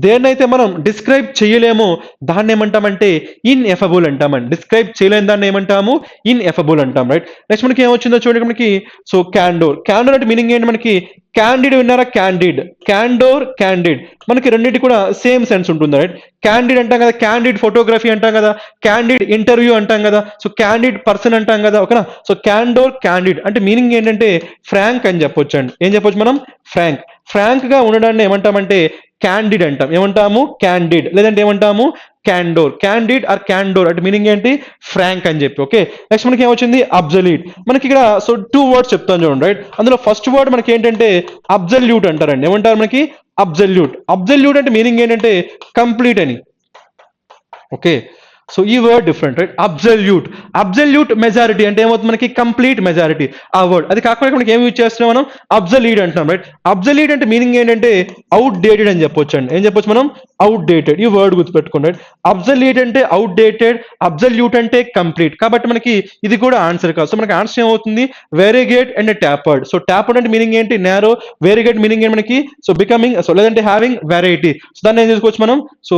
దేన్నైతే మనం డిస్క్రైబ్ చేయలేమో దాన్ని ఏమంటామంటే ఇన్ఎఫబుల్ అంటామండి. డిస్క్రైబ్ చేయలేని దాన్ని ఏమంటాము ఇన్ఎఫబుల్ అంటాం. రైట్. నెక్స్ట్ మనకి ఏమొచ్చిందో చూడండి మనకి సో క్యాండోర్. క్యాండోర్ అంటే మీనింగ్ ఏంటి మనకి క్యాండిడ్ విన్నారా క్యాండిడ్, క్యాండోర్ క్యాండిడ్ మనకి రెండింటి కూడా సేమ్ సెన్స్ ఉంటుంది. రైట్. క్యాండిడ్ అంటాం కదా, క్యాండిడ్ ఫోటోగ్రఫీ అంటాం కదా, క్యాండిడ్ ఇంటర్వ్యూ అంటాం కదా, సో క్యాండిడ్ పర్సన్ అంటాం కదా. ఓకేనా. సో క్యాండోర్ క్యాండిడ్ అంటే మీనింగ్ ఏంటంటే ఫ్రాంక్ అని చెప్పొచ్చు అండి. ఏం చెప్పొచ్చు మనం ఫ్రాంక్. ఫ్రాంక్ గా ఉండడాన్ని ఏమంటామంటే క్యాండిడ్ అంటాం. ఏమంటాము క్యాండిడ్ లేదంటే ఏమంటాము క్యాండోర్. క్యాండిడ్ ఆర్ క్యాండోర్ అంటే మీనింగ్ ఏంటి ఫ్రాంక్ అని చెప్పి. ఓకే. నెక్స్ట్ మనకి ఏమొచ్చింది అబ్జల్యూట్. మనకి ఇక్కడ సో 2 వర్డ్స్ చెప్తాను చూడండి. రైట్. అందులో ఫస్ట్ వర్డ్ మనకి ఏంటంటే అబ్జల్యూట్ అంటారండి. ఏమంటారు మనకి అబ్జల్యూట్. అబ్జల్యూట్ అంటే మీనింగ్ ఏంటంటే కంప్లీట్ అని. ఓకే. సో ఈ word different. Right. Absolute. Absolute majority అంటే ఏమవుతుంది మనకి కంప్లీట్ మెజారిటీ ఆ వర్డ్. అది కాకుండా మనకి ఏం యూజ్ చేస్తున్నాం మనం అబ్జలీడ్ అంటున్నాం. రైట్. అబ్జలీడ్ అంటే మీనింగ్ ఏంటంటే అవుట్ డేటెడ్ అని చెప్పొచ్చు అండి. ఏం చెప్పొచ్చు మనం అవుట్ డేటెడ్. ఈ వర్డ్ గుర్తుపెట్టుకోండి. రైట్. అబ్జలీడ్ అంటే అవుట్ డేటెడ్, అబ్జల్యూట్ అంటే కంప్లీట్. కాబట్టి మనకి ఇది కూడా ఆన్సర్ కాదు. సో మనకి ఆన్సర్ ఏమవుతుంది variegated and tapered. So tapered అంటే మీనింగ్ ఏంటి నారో, వెరీగేట్ మీనింగ్ ఏంటి మనకి సో బికమింగ్ సో లేదంటే హ్యావింగ్ వెరైటీ. సో దాన్ని ఏం చేసుకోవచ్చు మనం సో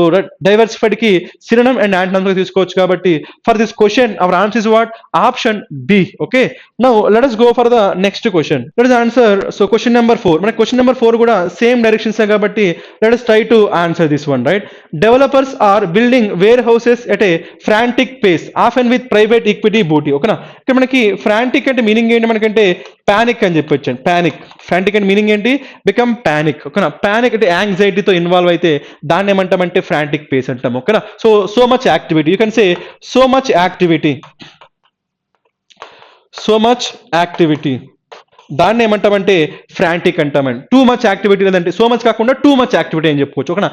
డైవర్సిఫైడ్ కి సినోనిమ్ అండ్ యాంటోనిమ్ తీసుకోవచ్చు. కాబట్టి for this question our answer is what option B. Okay. Now let us go for the next question. Let us answer so question number 4. మన question number 4 కూడా same directions కాబట్టి let us try to answer this one. Right. Developers are building warehouses at a frantic pace often with private equity booty. ఓకేనా. ఇక్కడ మనకి ఫ్రాంటిక్ అంటే meaning ఏంటి మనకంటే panic అని చెప్పొచ్చు. పానిక్. ఫ్రాంటిక్ అంటే మీనింగ్ ఏంటి బికమ్ పానిక్. ఓకేనా. పానిక్ అంటే యాంగ్జైటీతో ఇన్వాల్వ్ అయితే దాన్ని ఏమంటామంటే ఫ్రాంటిక్ పేస్ అంటాం. ఓకేనా. So much activity. You can say so much activity. So much activity దాన్ని ఏమంటామంటే ఫ్రాంటిక్ అంటామండి. టూ మచ్ యాక్టివిటీ లేదంటే సో మచ్ కాకుండా టూ మచ్ యాక్టివిటీ అని చెప్పుకోవచ్చు. ఓకేనా.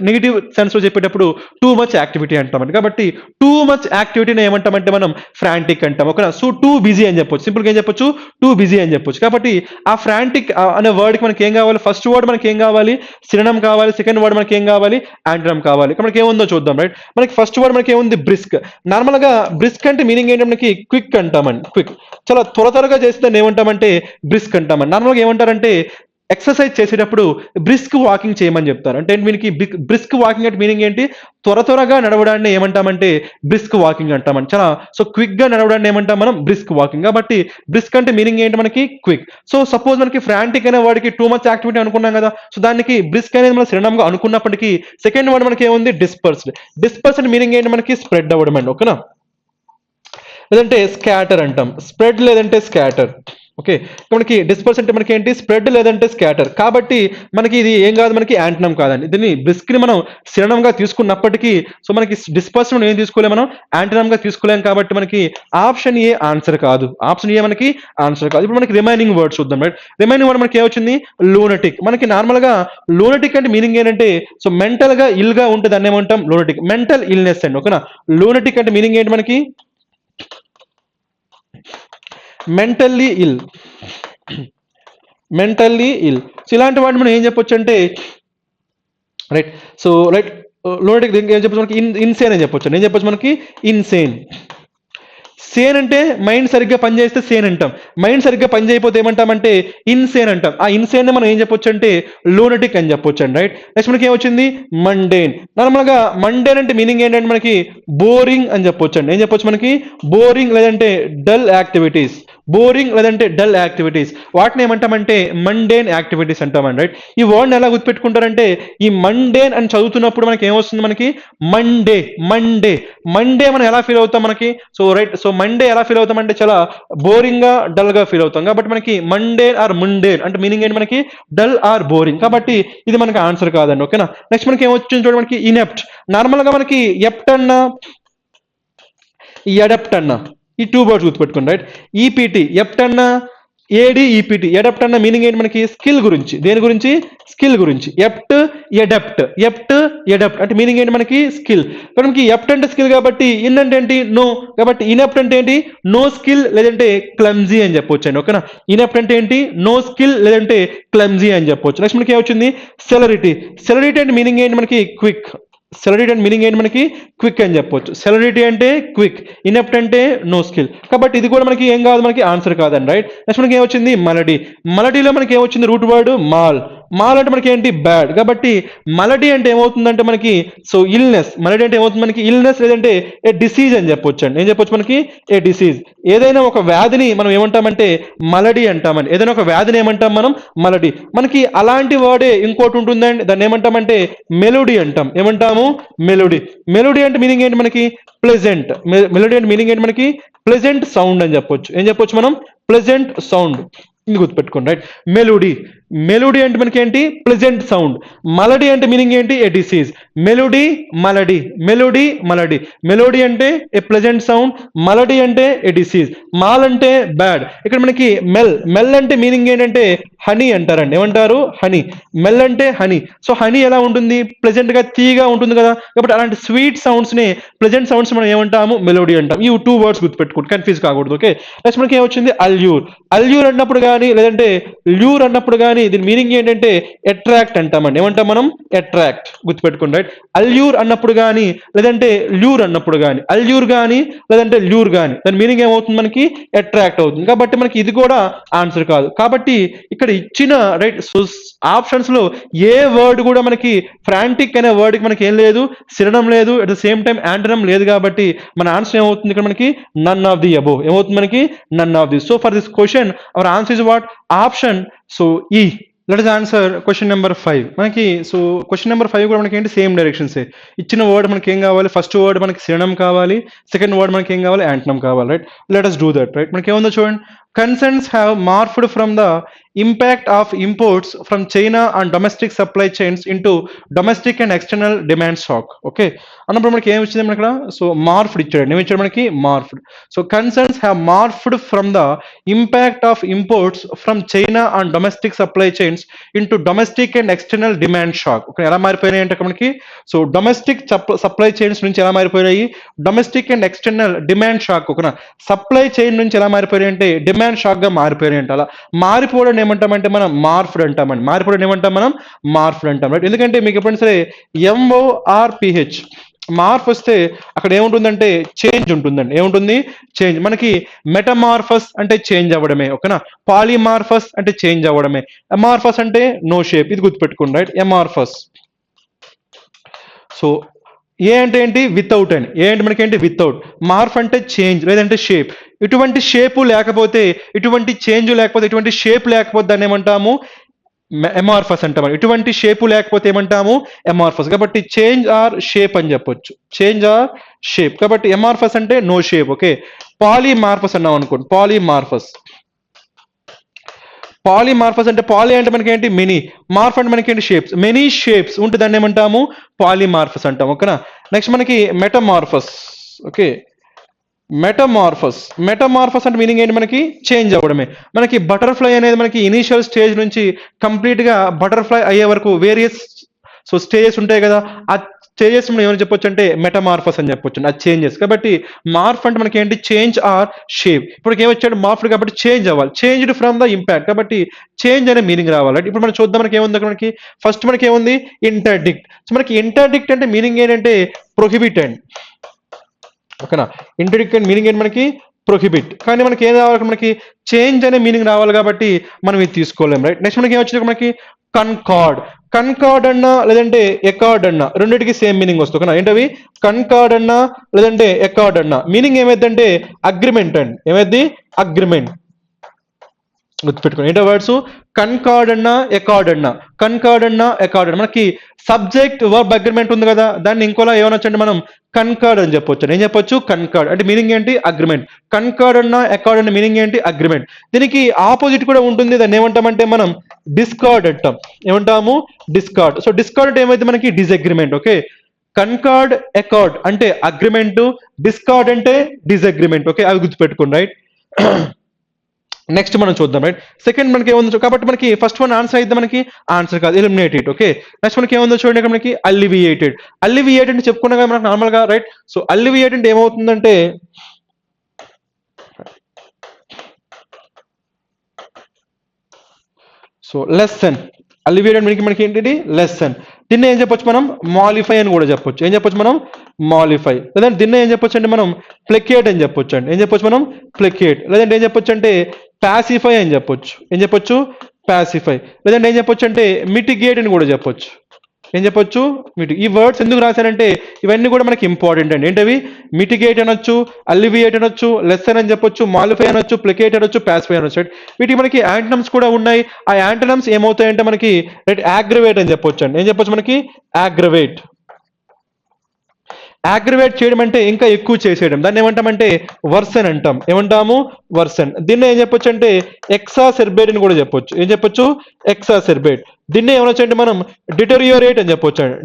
నెగిటివ్ సెన్స్ లో చెప్పేటప్పుడు టూ మచ్ యాక్టివిటీ అంటామండి. కాబట్టి టూ మచ్ యాక్టివిటీని ఏమంటామంటే మనం ఫ్రాంటిక్ అంటాం. ఓకేనా. సో టూ బిజీ అని చెప్పొచ్చు. సింపుల్ గా ఏం చెప్పొచ్చు టూ బిజీ అని చెప్పొచ్చు. కాబట్టి ఆ ఫ్రాంటిక్ అనే వర్డ్ కి మనకి ఏం కావాలి ఫస్ట్ వర్డ్ మనకి ఏం కావాలి సినోనిమ్ కావాలి, సెకండ్ వర్డ్ మనకి ఏం కావాలి యాంటోనిమ్ కావాలి. ఇక్కడ మనకి ఏముందో చూద్దాం. రైట్. మనకి ఫస్ట్ వర్డ్ మనకి ఏముంది బ్రిస్క్. నార్మల్ గా బ్రిస్క్ అంటే మీనింగ్ ఏంటంటే మనకి క్విక్ అంటామండి. క్విక్ చాలా త్వరగా చేస్తే ఏమంటామంటే బ్రిస్క్ అంటామండి. నార్మల్గా ఏమంటారంటే ఎక్సర్సైజ్ చేసేటప్పుడు బ్రిస్క్ వాకింగ్ చేయమని చెప్తారు. అంటే వీనికి బ్రిస్క్ వాకింగ్ అంటే మీనింగ్ ఏంటి త్వరగా నడవడాన్ని ఏమంటామంటే బ్రిస్క్ వాకింగ్ అంటామండి. చాలా సో క్విక్ గా నడవడాన్ని ఏమంటాం మనం బ్రిస్క్ వాకింగ్. కాబట్టి బ్రిస్క్ అంటే మీనింగ్ ఏంటి మనకి క్విక్. సో సపోజ్ మనకి ఫ్రాంటిక్ అనే వాడికి టూ మచ్ యాక్టివిటీ అనుకున్నాం కదా. సో దానికి బ్రిస్క్ అనేది మనం సినోనిమ్ గా అనుకున్నప్పటికీ సెకండ్ వర్డ్ మనకి ఏముంది డిస్పర్స్డ్. డిస్పర్స్డ్ మీనింగ్ ఏంటి మనకి స్ప్రెడ్ అవ్వడం అండి. ఓకేనా. లేదంటే స్కాటర్ అంటాం. స్ప్రెడ్ లేదంటే స్కాటర్. ఓకే, మనకి డిస్పర్స్ అంటే మనకి ఏంటి, స్ప్రెడ్ లేదంటే స్కాటర్. కాబట్టి మనకి ఇది ఏం కాదు, మనకి యాంటనం కాదండి. దీన్ని బ్రిస్క్ ని మనం సినోనిమ్ తీసుకున్నప్పటికీ సో మనకి డిస్పర్స్ ఏం తీసుకోలేము, మనం యాంటనం గా తీసుకోలేము. కాబట్టి మనకి ఆప్షన్ ఏ ఆన్సర్ కాదు, ఆప్షన్ ఏ మనకి ఆన్సర్ కాదు. ఇప్పుడు మనకి రిమైనింగ్ వర్డ్ చూద్దాం. రైట్, రిమైనింగ్ వర్డ్ మనకి ఏమొచ్చింది, లూనటిక్. మనకి నార్మల్ గా లూనటిక్ అంటే మీనింగ్ ఏంటంటే సో మెంటల్ గా ఇల్ గా ఉంటే దాన్ని ఏమంటాం, లూనటిక్, మెంటల్ ఇల్నెస్ అండి. ఓకేనా, లూనటిక్ అంటే మీనింగ్ ఏంటి మనకి, మెంటల్లీ ఇల్, మెంటల్లీ ఇల్. సో ఇలాంటి వాటిని మనం ఏం చెప్పొచ్చు అంటే రైట్, సో రైట్ లూనటిక్ ఏం చెప్పొచ్చు మనకి, ఇన్సేన్ అని చెప్పొచ్చు. ఏం చెప్పొచ్చు మనకి, ఇన్సేన్. సేన్ అంటే మైండ్ సరిగ్గా పనిచేస్తే సేన్ అంటాం, మైండ్ సరిగ్గా పని చేయకపోతే ఏమంటామంటే ఇన్సేన్ అంటాం. ఆ ఇన్సేన్ మనం ఏం చెప్పొచ్చు అంటే లూనటిక్ అని చెప్పొచ్చు అండి. రైట్, నెక్స్ట్ మనకి ఏమొచ్చింది, మండేన్. నార్మల్ గా మండేన్ అంటే మీనింగ్ ఏంటంటే మనకి బోరింగ్ అని చెప్పొచ్చు అండి. ఏం చెప్పొచ్చు మనకి, బోరింగ్ లేదంటే డల్ యాక్టివిటీస్, బోరింగ్ లేదంటే డల్ యాక్టివిటీస్, వాటిని ఏమంటామంటే మండేన్ యాక్టివిటీస్ అంటామండి. రైట్, ఈ వర్డ్ని ఎలా గుర్తుపెట్టుకుంటారంటే ఈ మండేన్ అని చదువుతున్నప్పుడు మనకి ఏమొస్తుంది, మనకి మండే, మండే, మండే మనం ఎలా ఫీల్ అవుతాం మనకి, సో రైట్, సో మండే ఎలా ఫీల్ అవుతాం అంటే చాలా బోరింగ్ గా డల్ గా ఫీల్ అవుతాం. కాబట్టి మనకి మండేన్ ఆర్ ముండేన్ అంటే మీనింగ్ ఏంటి మనకి, డల్ ఆర్ బోరింగ్. కాబట్టి ఇది మనకి ఆన్సర్ కాదండి. ఓకేనా, నెక్స్ట్ మనకి ఏమొచ్చింది చూడండి, మనకి ఇనెప్ట్. నార్మల్ గా మనకి ఎప్ట్ అన్న ఎడప్ట్ అన్న ఈ టూ వర్డ్స్ గుర్తుపెట్టుకోండి. రైట్, ఈపీటీ ఎప్ట్ అన్న, ఏడిఈపిటి ఎడప్ట్ అన్న మీనింగ్ ఏంటి మనకి, స్కిల్ గురించి. దేని గురించి, స్కిల్ గురించి. ఎప్ట్ ఎడప్ట్, ఎప్ట్ ఎడప్ట్ అంటే మీనింగ్ ఏంటి మనకి, స్కిల్. మనకి ఎప్ట్ అంటే స్కిల్ కాబట్టి ఇన్ అంటే ఏంటి, నో. కాబట్టి ఇనెప్ట్ అంటే ఏంటి, నో స్కిల్ లేదంటే క్లమ్జీ అని చెప్పొచ్చు అండి. ఓకేనా, ఇనెప్ట్ అంటే ఏంటి, నో స్కిల్ లేదంటే క్లమ్జీ అని చెప్పొచ్చు. నెక్స్ట్ మనకి ఏమొచ్చింది, సెలరిటీ. సెలరిటీ అంటే మీనింగ్ ఏంటి మనకి, క్విక్. సెలరిటీ అంటే మీనింగ్ ఏంటి మనకి, క్విక్ అని చెప్పొచ్చు. సెలరిటీ అంటే క్విక్, ఇనెప్ట్ అంటే నో స్కిల్. కాబట్టి ఇది కూడా మనకి ఏం కాదు, మనకి ఆన్సర్ కాదండి. రైట్, నెక్స్ట్ మనకి ఏమొచ్చింది, మలడీ. మలడీలో మనకి ఏమొచ్చింది, రూట్ వర్డ్ మాల్. మాల్ అంటే మనకి ఏంటి, బ్యాడ్. కాబట్టి మలడీ అంటే ఏమవుతుందంటే మనకి సో ఇల్నెస్. మలడీ అంటే ఏమవుతుంది మనకి, ఇల్నెస్ లేదంటే ఏ డిసీజ్ అని చెప్పొచ్చు అండి. ఏం చెప్పొచ్చు మనకి, ఏ డిసీజ్. ఏదైనా ఒక వ్యాధిని మనం ఏమంటామంటే మలడీ అంటామని. ఏదైనా ఒక వ్యాధిని ఏమంటాం మనం, మలడీ. మనకి అలాంటి వర్డే ఇంకోటి ఉంటుందండి, దాన్ని ఏమంటామంటే మెలోడీ అంటాం. ఏమంటాము, మెలోడీ. మెలోడీ అంటే మీనింగ్ ఏంటి మనకి, ప్లెజెంట్. మెలోడీ అంటే మీనింగ్ ఏంటి మనకి, ప్లెజెంట్ సౌండ్ అని చెప్పొచ్చు. ఏం చెప్పొచ్చు మనం, ప్లెజెంట్ సౌండ్. ఇది గుర్తుపెట్టుకోండి. Right, melody. మెలోడీ అంటే మనకి ఏంటి, ప్లెజెంట్ సౌండ్. మలడీ అంటే మీనింగ్ ఏంటి, a disease. Melody, malady, melody, malady. Melody అంటే ఏ ప్లెజెంట్ సౌండ్, మలడీ అంటే ఏ డిసీజ్, మాల్ అంటే బ్యాడ్. ఇక్కడ మనకి మెల్. మెల్ అంటే మీనింగ్ ఏంటంటే హనీ అంటారండి. ఏమంటారు, హనీ. మెల్ అంటే హనీ. సో హనీ ఎలా ఉంటుంది, ప్లెజెంట్ గా తీగా ఉంటుంది కదా. కాబట్టి అలాంటి స్వీట్ సౌండ్స్ ని, ప్లెజెంట్ సౌండ్స్ మనం ఏమంటాము, మెలోడీ అంటాం. ఈ టూ వర్డ్స్ గుర్తుపెట్టుకోండి, కన్ఫ్యూజ్ కాకూడదు. ఓకే, నెక్స్ట్ మనకి ఏమొచ్చింది, అల్యూర్. అల్యూర్ అన్నప్పుడు కానీ లేదంటే ల్యూర్ అన్నప్పుడు కానీ దీని మీనింగ్ ఏంటంటే అట్రాక్ట్ అంటామండి. ఏమంటాం మనం, అట్రాక్ట్. గుర్తుపెట్టుకోండి. రైట్, అల్యూర్ అన్నప్పుడు కానీ లేదంటే ల్యూర్ అన్నప్పుడు కానీ, అల్యూర్ కానీ లేదంటే ల్యూర్ కానీ దాని మీనింగ్ ఏమవుతుంది మనకి, అట్రాక్ట్ అవుతుంది. కాబట్టి మనకి ఇది కూడా ఆన్సర్ కాదు. కాబట్టి ఇక్కడ ఇచ్చిన రైట్ ఆప్షన్స్ లో ఏ వర్డ్ కూడా మనకి ఫ్రాంటిక్ అనే వర్డ్ కి మనకి ఏం లేదు, సిరడం లేదు, అట్ ద సేమ్ టైం యాంటనం లేదు. కాబట్టి మన ఆన్సర్ ఏమవుతుంది ఇక్కడ మనకి, నన్ ఆఫ్ ది అబోవ్. ఏమవుతుంది మనకి, none of the. So for this question our answer is what, option so E. Let us answer question number 5. మనకి సో క్వశ్చన్ నెంబర్ 5 కూడా మనకి ఏంటి, సేమ్ డైరెక్షన్స్. ఇచ్చిన వర్డ్ మనకి ఏం కావాలి, ఫస్ట్ వర్డ్ మనకి సినోనిమ్ కావాలి, సెకండ్ వర్డ్ మనకి ఏం కావాలి, యాంటనం కావాలి. Right, let us do that. Right, మనకి ఏముందో చూడండి, concerns have morphed from the impact of imports from China on domestic supply chains into domestic and external demand shock. Okay, అన్నప్పుడు మనకి ఏమి వచ్చింది ఇక్కడ, సో మార్ఫ్డ్ ఇచ్చాడు. ఏమి ఇచ్చాడు మనకి, morphed. So concerns have morphed from the impact of imports from China on domestic supply chains into domestic and external demand shock. Okay, ఎలా మారిపోయినాయి అంటే మనకి సో డొమెస్టిక్ సప్లై చైన్స్ నుంచి ఎలా మారిపోయాయి, domestic and external demand shock. ఓకేనా, supply chain నుంచి ఎలా మారిపోయాయి అంటే డిమాండ్ షాక్ గా మారిపోయాయి అంటే. అలా మారిపోవడం ఏమంటామంటే మనం మార్ఫ్డ్ అంటామండి. మారిపోవడం ఏమంటాం మనం, మార్ఫ్డ్ అంటాం. రైట్, ఎందుకంటే మీకు ఎప్పుడైనా సరే MORPH మార్ఫ్ వస్తే అక్కడ ఏముంటుందంటే చేంజ్ ఉంటుందండి. ఏముంటుంది, చేంజ్. మనకి మెటమార్ఫస్ అంటే చేంజ్ అవ్వడమే. ఓకేనా, పాలిమార్ఫస్ అంటే చేంజ్ అవ్వడమే, అమార్ఫస్ అంటే నో షేప్. ఇది గుర్తుపెట్టుకోండి. Right, amorphous. సో ఏ అంటే ఏంటి, వితౌట్ అని. ఏ అంటే మనకి ఏంటి, వితౌట్. మార్ఫ్ అంటే చేంజ్ లేదంటే షేప్. ఇటువంటి షేపు లేకపోతే, ఇటువంటి చేంజ్ లేకపోతే, ఇటువంటి షేప్ లేకపోతే దాన్ని ఏమంటాము, ఎమార్ఫస్ అంటాం. ఇటువంటి షేపు లేకపోతే ఏమంటాము, ఎమార్ఫస్. కాబట్టి చేంజ్ ఆర్ షేప్ అని చెప్పొచ్చు, చేంజ్ ఆర్ షేప్. కాబట్టి ఎమార్ఫస్ అంటే నో షేప్. ఓకే, పాలిమార్ఫస్ అన్నాం అనుకోండి, పాలిమార్ఫస్. పాలిమార్ఫస్ అంటే పాలి అంటే మనకి ఏంటి మెనీ, మార్ఫ్ అంటే మనకి ఏంటి షేప్స్, మెనీ షేప్స్ ఉంటే దాన్ని ఏమంటాము పాలిమార్ఫస్ అంటాం. ఓకేనా. నెక్స్ట్ మనకి మెటమార్ఫస్. ఓకే, మెటమార్ఫస్ అంటే మీనింగ్ ఏంటి మనకి చేంజ్ అవ్వడమే. మనకి బటర్ఫ్లై అనేది మనకి ఇనీషియల్ స్టేజ్ నుంచి కంప్లీట్ గా బటర్ఫ్లై అయ్యే వరకు వేరియస్ స్టేజెస్ ఉంటాయి కదా, ఆ చేంజెస్ మనం ఏమని చెప్పొచ్చు అంటే మెటమార్ఫస్ అని చెప్పొచ్చు, ఆ చేంజెస్. కాబట్టి మార్ఫ్ అంటే మనకి ఏంటి చేంజ్ ఆర్ షేప్. ఇప్పుడు ఏమొచ్చాడు మార్ఫ్డ్ కాబట్టి చేంజ్ అవ్వాలి, చేంజ్డ్ ఫ్రమ్ ద ఇంపాక్ట్, కాబట్టి చేంజ్ అనే మీనింగ్ రావాలి. ఇప్పుడు మనం చూద్దాం మనకి ఏముంది అక్కడ, మనకి ఫస్ట్ మనకి ఏముంది ఇంటర్డిక్ట్. సో మనకి ఇంటర్డిక్ట్ అంటే మీనింగ్ ఏంటంటే ప్రొహిబిటెడ్. ఓకేనా, ఇంటర్డిక్ట్ అంటే మీనింగ్ ఏంటి మనకి ప్రొహిబిట్, కానీ మనకి ఏం రావాలి, మనకి చేంజ్ అనే మీనింగ్ రావాలి కాబట్టి మనం ఇది తీసుకోలేం. రైట్. నెక్స్ట్ మనకి ఏమొచ్చింది మనకి కన్కార్డ్. కన్కార్డ్ అన్నా లేదంటే ఎకార్డ్ అన్నా రెండింటికి సేమ్ మీనింగ్ వస్తుంది. ఓకేనా, ఏంటవి కన్కార్డ్ అన్నా లేదంటే ఎకార్డ్ అన్నా మీనింగ్ ఏమైందంటే అగ్రిమెంట్ అండి. ఏమైంది అగ్రిమెంట్, గుర్తుపెట్టుకోండి. ఏంటో వర్డ్స్ కన్కార్డ్ అన్నా ఎకార్డ్ అన్నా, కన్కార్డ్ అన్నా ఎకార్డ్ అన్నా. మనకి సబ్జెక్ట్ వర్బ్ అగ్రిమెంట్ ఉంది కదా, దాన్ని ఇంకోలా ఏమనొచ్చండి మనం కన్కార్డ్ అని చెప్పొచ్చు. ఏం చెప్పొచ్చు కన్కార్డ్ అంటే మీనింగ్ ఏంటి అగ్రిమెంట్. కన్కార్డ్ అన్నా ఎకార్డ్ అన్న మీనింగ్ ఏంటి అగ్రిమెంట్. దీనికి ఆపోజిట్ కూడా ఉంటుంది, దాన్ని ఏమంటామంటే మనం డిస్కార్డ్ అంటాం. ఏమంటాము డిస్కార్డ్. సో డిస్కార్డ్ అంటే ఏమైతే మనకి డిసగ్రిమెంట్. ఓకే, కన్కార్డ్ ఎకార్డ్ అంటే అగ్రిమెంట్, డిస్కార్డ్ అంటే డిసగ్రిమెంట్. ఓకే, అవి గుర్తుపెట్టుకోండి. రైట్. నెక్స్ట్ మనం చూద్దాం. రైట్. సెకండ్ మనకి ఏముందో కాబట్టి మనకి ఫస్ట్ వన్ ఆన్సర్ అయితే మనకి ఆన్సర్ కాదు, ఎలిమినేటెడ్. ఓకే, నెక్స్ట్ మనకి ఏముందో చూడండి, ఇక్కడ మనకి అల్లివియేటెడ్. అల్లివియేటెడ్ అని చెప్పుకున్నాం కదా మనకు నార్మల్ గా. రైట్. సో అల్లివియేటెడ్ ఏమవుతుందంటే సో లెసన్. అల్లివియేటెడ్ మనకి ఏంటి లెసన్. దీన్ని ఏం చెప్పొచ్చు మనం మాలిఫై అని కూడా చెప్పొచ్చు. ఏం చెప్పొచ్చు మనం మాలిఫై. లేదంటే దీన్ని ఏం చెప్పొచ్చు అంటే మనం ప్లెకేట్ అని చెప్పొచ్చు అండి. ఏం చెప్పొచ్చు మనం ప్లెకేట్. లేదంటే ఏం చెప్పొచ్చు అంటే పాసిఫై అని చెప్పొచ్చు. ఏం చెప్పొచ్చు పాసిఫై. లేదంటే ఏం చెప్పొచ్చు అంటే మిటిగేట్ అని కూడా చెప్పొచ్చు. ఏం చెప్పొచ్చు ఈ వర్డ్స్ ఎందుకు రాశారంటే ఇవన్నీ కూడా మనకి ఇంపార్టెంట్ అండి. ఏంటవి మిటిగేట్ అనొచ్చు, అల్లివియేట్ అనొచ్చు, లెసన్ అని చెప్పొచ్చు, మాలిఫై అనొచ్చు, ప్లెకేట్ అనొచ్చు, పాసిఫై అనొచ్చు. వీటికి మనకి యాంటనమ్స్ కూడా ఉన్నాయి. ఆ యాంటనమ్స్ ఏమవుతాయంటే మనకి రైట్ అగ్రవేట్ అని చెప్పొచ్చు అండి. ఏం చెప్పొచ్చు మనకి అగ్రవేట్. అగ్రవేట్ చేయడం అంటే ఇంకా ఎక్కువ చేసేయడం, దాన్ని ఏమంటామంటే వర్సన్ అంటాం. ఏమంటాము వర్సన్. దీన్ని ఏం చెప్పొచ్చు అంటే ఎక్సాసెర్బేట్ అని కూడా చెప్పొచ్చు. ఏం చెప్పొచ్చు ఎక్సాసెర్బేట్. దీన్ని ఏమనొచ్చు అంటే మనం డిటోరియోరేట్ అని చెప్పొచ్చు అండి.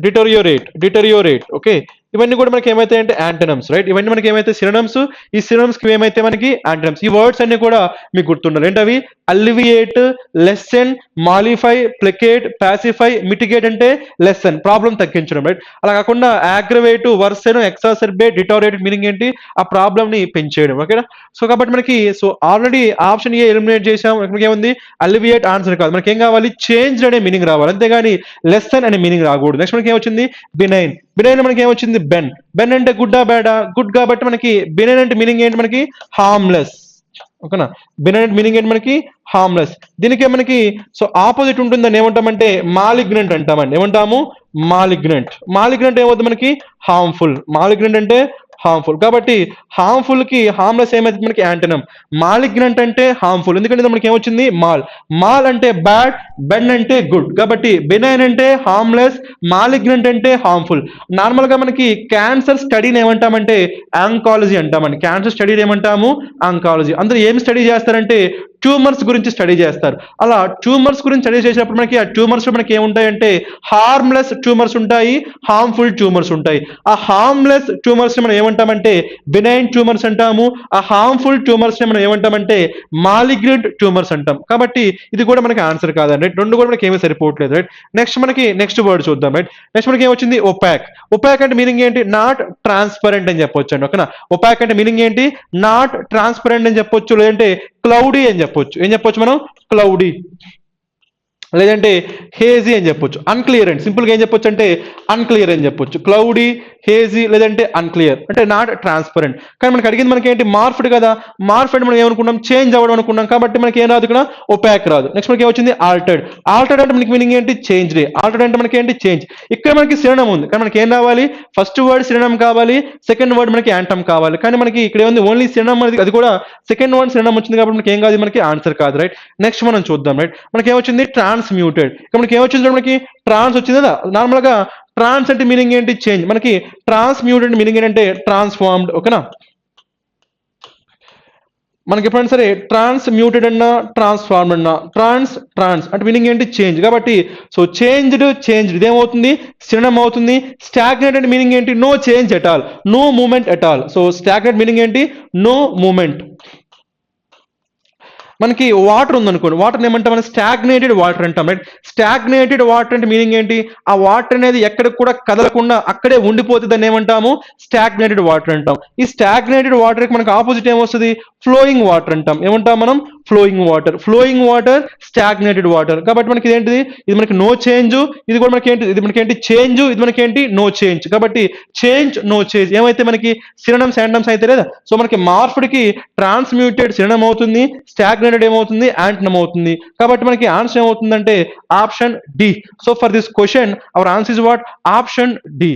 డిటోరియోరేట్. ఓకే, ఇవన్నీ కూడా మనకి ఏమైతే అంటే యాంటనమ్స్. రైట్. ఇవన్నీ మనకి ఏమైతే సినోనిమ్స్, ఈ సినోనిమ్స్ కి ఏమైతే మనకి యాంటనమ్స్. ఈ వర్డ్స్ అన్ని కూడా మీకు గుర్తుండాలి. ఏంటవి అల్లివియేట్, లెసన్, మాలిఫై, ప్లెకేట్, పాసిఫై, మిటిగేట్ అంటే లెసన్ ప్రాబ్లం తగ్గించడం. రైట్. అలా కాకుండా అగ్రవేట్, వర్సన్, ఎక్సాసెర్బేట్, డిటోరియేట్ మీనింగ్ ఏంటి ఆ ప్రాబ్లం ని పెంచేయడం. ఓకేనా. సో కాబట్టి మనకి so already option A eliminate చేసాం. మనకి ఏముంది అల్లివియేట్ ఆన్సర్ కాదు, మనకి ఏం కావాలి చేంజ్ అనే మీనింగ్ రావాలి, అంతేగాని లెసన్ అనే మీనింగ్ రాకూడదు. నెక్స్ట్ మనకి ఏమొచ్చింది బినైన్. బినైన్ మనకి ఏమొచ్చింది బెన్. బెన్ అంటే గుడ్డా బ్యాడా, గుడ్ కాబట్టి మనకి బినైన్ అంటే మీనింగ్ ఏంటి మనకి హార్మ్లెస్. ఓకేనా, బినైన్ మీనింగ్ ఏంటి మనకి హార్మ్లెస్. దీనికి మనకి సో ఆపోజిట్ ఉంటుందని ఏమంటామంటే మాలిగ్నెంట్ అంటామండి. ఏమంటాము మాలిగ్నెంట్. మాలిగ్నెంట్ ఏమవుతుంది మనకి హార్మ్ఫుల్. మాలిగ్నెంట్ అంటే హార్మ్ఫుల్. కాబట్టి హార్మ్ఫుల్ కి హార్మ్లెస్ ఏమైతే మనకి యాంటనమ్. మాలిగ్నెంట్ అంటే హార్మ్ఫుల్, ఎందుకంటే మనకి ఏమొచ్చింది మాల్. మాల్ అంటే బ్యాడ్, బెన్ అంటే గుడ్. కాబట్టి బెనైన్ అంటే హార్మ్లెస్, మాలిగ్నెంట్ అంటే హార్మ్ఫుల్. నార్మల్ గా మనకి క్యాన్సర్ స్టడీని ఏమంటామంటే ఆంకాలజీ అంటామండి. క్యాన్సర్ స్టడీ ఏమంటాము ఆంకాలజీ. అందరూ ఏం స్టడీ చేస్తారంటే ట్యూమర్స్ గురించి స్టడీ చేస్తారు. అలా ట్యూమర్స్ గురించి స్టడీ చేసినప్పుడు మనకి ఆ ట్యూమర్స్ మనకి ఏముంటాయంటే హార్మ్లెస్ ట్యూమర్స్ ఉంటాయి, హార్మ్ఫుల్ ట్యూమర్స్ ఉంటాయి. ఆ హార్మ్లెస్ ట్యూమర్స్ మనం ఏమంటామంటే బినైన్ ట్యూమర్స్ అంటాము. ఆ హార్మ్ఫుల్ ట్యూమర్స్ మనం ఏమంటామంటే మాలిగ్నెంట్ ట్యూమర్స్ అంటాం. కాబట్టి ఇది కూడా మనకి ఆన్సర్ కాదండి. రెండు కూడా మనకి ఏమీ సరిపోవట్లేదు. రైట్. నెక్స్ట్ మనకి నెక్స్ట్ వర్డ్ చూద్దాం. రైట్. నెక్స్ట్ మనకి ఏమొచ్చింది ఒపాక్. ఒపాక్ అంటే మీనింగ్ ఏంటి నాట్ ట్రాన్స్పరెంట్ అని చెప్పొచ్చు అండి. ఓకేనా. ఒపాక్ అంటే మీనింగ్ ఏంటి నాట్ ట్రాన్స్పరెంట్ అని చెప్పొచ్చు, లేదంటే క్లౌడీ అని చెప్పొచ్చు. ఏం చెప్పొచ్చు మనం క్లౌడీ, లేదంటే హేజీ అని చెప్పొచ్చు. అన్క్లియర్ అండి. సింపుల్గా ఏం చెప్పొచ్చు అంటే అన్క్లియర్ అని చెప్పొచ్చు. క్లౌడీ, హేజీ లేదంటే అన్క్లియర్ అంటే నాట్ ట్రాన్స్పరెంట్. కానీ మనకి అడిగింది మనకి ఏంటి మార్ఫ్డ్ కదా. మార్ఫ్డ్ మనం ఏమనుకున్నాం చేంజ్ అవ్వడం అనుకున్నాం, కాబట్టి మనకి ఏం రాదు ఇక్కడ ఒపాక్ రాదు. నెక్స్ట్ మనకి ఏమొచ్చింది ఆల్టర్డ్. ఆల్టర్డ్ అంటే మనకి మీనింగ్ ఏంటి చేంజ్. ఆల్టర్డ్ అంటే మనకి ఏంటి చేంజ్. ఇక్కడ మనకి సినోనిమ్ ఉంది, కానీ మనకి ఏం రావాలి ఫస్ట్ వర్డ్ సినోనిమ్ కావాలి, సెకండ్ వర్డ్ మనకి యాంటమ్ కావాలి. కానీ మనకి ఇక్కడ ఏముంది ఓన్లీ సినోనిమ్, అది కూడా సెకండ్ వర్డ్ సినోనిమ్ వచ్చింది కాబట్టి మనకి ఏం కాదు, మనకి ఆన్సర్ కాదు. రైట్. నెక్స్ట్ మనం చూద్దాం. రైట్. మనకి ఏమొచ్చింది ట్రాన్స్మ్యూటెడ్. ఇక్కడ మనకి ఏమొచ్చింది మనకి ట్రాన్స్ వచ్చింది కదా. నార్మల్ గా ట్రాన్స్ అంటే మీనింగ్ ఏంటి చేంజ్. మనకి ట్రాన్స్మ్యూటెడ్ మీనింగ్ ఏంటంటే ట్రాన్స్ఫార్మ్డ్. ఓకేనా. మనకి ఎప్పుడైనా సరే ట్రాన్స్మ్యూటెడ్ అన్నా ట్రాన్స్ఫార్మ్ అన్నా ట్రాన్స్ అంటే మీనింగ్ ఏంటి చేంజ్. కాబట్టి సో చేంజ్డ్ ఇదేమవుతుంది సినోనిమ్ అవుతుంది. స్టాగ్నేట్ అంటే మీనింగ్ ఏంటి no change at all, no movement at all. So stagnate meaning ఏంటి నో మూమెంట్. మనకి వాటర్ ఉందనుకోండి, వాటర్ ఏమంటాం మనం స్టాగ్నేటెడ్ వాటర్ అంటాం. రైట్, స్టాగ్నేటెడ్ వాటర్ అంటే మీనింగ్ ఏంటి ఆ వాటర్ అనేది ఎక్కడికి కూడా కదలకుండా అక్కడే ఉండిపోతే దాన్ని ఏమంటాము స్టాగ్నేటెడ్ వాటర్ అంటాం. ఈ స్టాగ్నేటెడ్ వాటర్కి మనకు ఆపోజిట్ ఏమొస్తుంది ఫ్లోయింగ్ వాటర్ అంటాం. ఏమంటాం మనం ఫ్లోయింగ్ వాటర్ స్టాగ్నేటెడ్ వాటర్. కాబట్టి మనకి ఇదేంటిది ఇది మనకి నో చేంజ్, ఇది కూడా మనకి ఏంటి ఇది మనకేంటి చేంజ్, ఇది మనకేంటి నో చేంజ్. కాబట్టి చేంజ్ నో చేంజ్ ఏమైతే మనకి సినోనిమ్స్ యాంటమ్స్ అయితే లేదా. సో మనకి మార్ఫ్డ్ కి ట్రాన్స్మ్యూటెడ్ సినోనిమ్ అవుతుంది, స్టాగ్నేటెడ్ ఏమవుతుంది యాంటనమ్ అవుతుంది. కాబట్టి మనకి ఆన్సర్ ఏమవుతుందంటే option D. So for this question our answer is what option D.